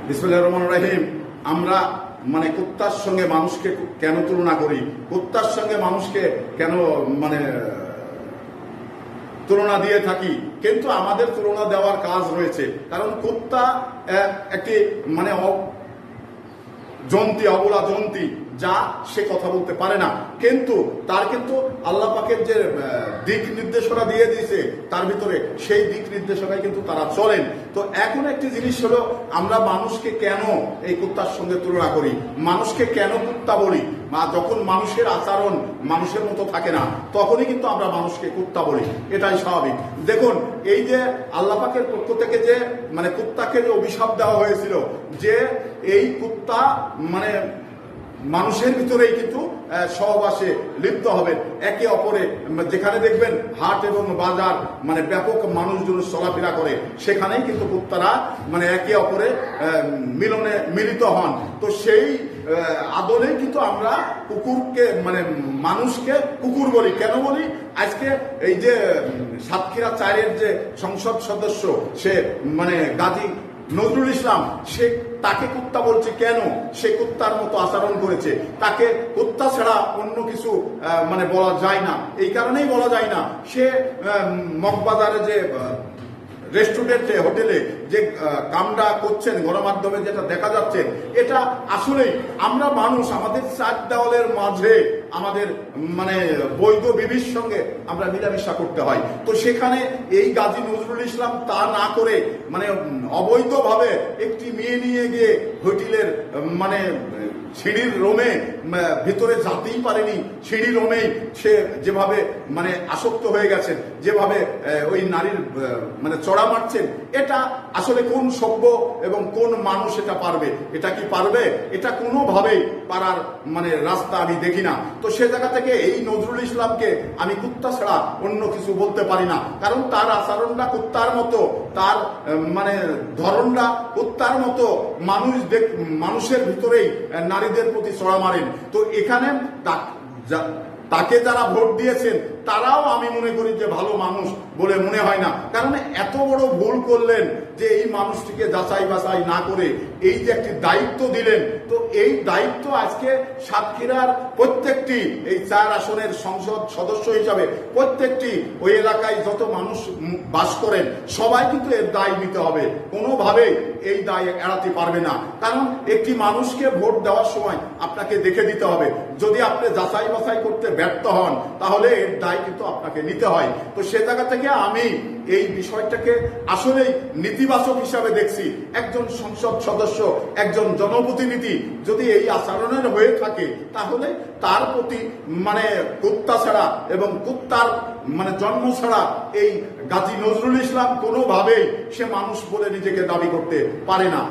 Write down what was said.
বিসমিল্লাহির রহমানির রহিম। আমরা কুত্তার সঙ্গে মানুষকে কেন তুলনা করি, কুত্তার সঙ্গে মানুষকে কেন তুলনা দিয়ে থাকি, কিন্তু আমাদের তুলনা দেওয়ার কাজ রয়েছে। কারণ কুত্তা একটি জন্তি, অবলা জন্তি, যা সে কথা বলতে পারে না, কিন্তু তার কিন্তু আল্লাহ পাকের যে দিক নির্দেশনা দিয়ে দিয়েছে তার ভিতরে সেই দিক নির্দেশনায় কিন্তু তারা চলেন। তো এখন একটি জিনিস হলো, আমরা মানুষকে কেন এই কুত্তার সঙ্গে তুলনা করি, মানুষকে কেন কুত্তা বলি। যখন মানুষের আচরণ মানুষের মতো থাকে না, তখনই কিন্তু আমরা মানুষকে কুত্তা বলি, এটাই স্বাভাবিক। দেখুন, এই যে আল্লাহ পাকের পক্ষ থেকে যে কুত্তাকে যে অভিশাপ দেওয়া হয়েছিল, যে এই কুত্তা মানুষের ভিতরেই কিন্তু সহবাসে লিপ্ত হবেন, একে অপরে যেখানে দেখবেন হাট এবং বাজার ব্যাপক মানুষজন চলাফেরা করে, সেখানেই কিন্তু কুত্তারা একে অপরে মিলিত হন। তো সেই আদলেই কিন্তু আমরা কুকুরকে মানুষকে কুকুর বলি। কেন বলি? আজকে এই যে সাতক্ষীরা 4-এর যে সংসদ সদস্য, সে গাজী নজরুল ইসলাম, সে তাকে কুত্তা বলছে কেন? সে কুত্তার মতো আচরণ করেছে, তাকে কুত্তা ছাড়া অন্য কিছু বলা যায় না। এই কারণেই বলা যায় না, সে মগবাজারে যে রেস্টুরেন্টে, হোটেলে যে কামটা করছেন, গণমাধ্যমে যেটা দেখা যাচ্ছে, এটা আসলেই আমরা মানুষ, আমাদের 4 দেওয়ালের মাঝে আমাদের বৈধ বিবির সঙ্গে আমরা মিলামিশা করতে হয়। তো সেখানে এই গাজী নজরুল ইসলাম তা না করে অবৈধভাবে একটি মেয়ে নিয়ে গিয়ে হোটেলের সিঁড়ির রোমে ভিতরে যেতেই পারেনি, সিঁড়ির রোমেই সে যেভাবে আসক্ত হয়ে গেছেন, যেভাবে ওই নারীর চড়া মারছেন, এটা আসলে কোন সভ্য এবং কোন মানুষ এটা পারবে? এটা কি পারবে? এটা কোনোভাবেই পারার রাস্তা আমি দেখি না। তো সে জায়গা থেকে এই নজরুল ইসলামকে আমি কুত্তা ছাড়া অন্য কিছু বলতে পারি না। কারণ তার আচরণটা কুত্তার মতো, তার ধরনটা কুত্তার মতো, মানুষের ভিতরেই নারীদের প্রতি চড়া মারেন। তো এখানে তাকে যারা ভোট দিয়েছেন তারাও আমি মনে করি যে ভালো মানুষ বলে মনে হয় না। কারণ এত বড় ভুল করলেন যে এই মানুষটিকে যাচাই বাছাই না করে এই যে একটি দায়িত্ব দিলেন। তো এই দায়িত্ব আজকে সাতক্ষীরার প্রত্যেকটি এই 4 আসনের সংসদ সদস্য হিসাবে প্রত্যেকটি ওই এলাকায় যত মানুষ বাস করেন, সবাই কিন্তু এর দায় নিতে হবে, কোনোভাবেই এই দায় এড়াতে পারবে না। কারণ একটি মানুষকে ভোট দেওয়ার সময় আপনাকে দেখে দিতে হবে, যদি আপনি যাচাই বাছাই করতে ব্যর্থ হন তাহলে এর দায় কিন্তু আপনাকে নিতে হয়। তো সে জায়গা থেকে আমি এই বিষয়টাকে আসলেই নেতিবাচক হিসাবে দেখছি। একজন সংসদ সদস্য, একজন জনপ্রতিনিধি যদি এই আচরণের হয়ে থাকে, তাহলে তার প্রতি কুত্তা ছাড়া এবং কুত্তার জন্ম ছাড়া এই গাজী নজরুল ইসলাম কোনোভাবেই সে মানুষ বলে নিজেকে দাবি করতে পারে না।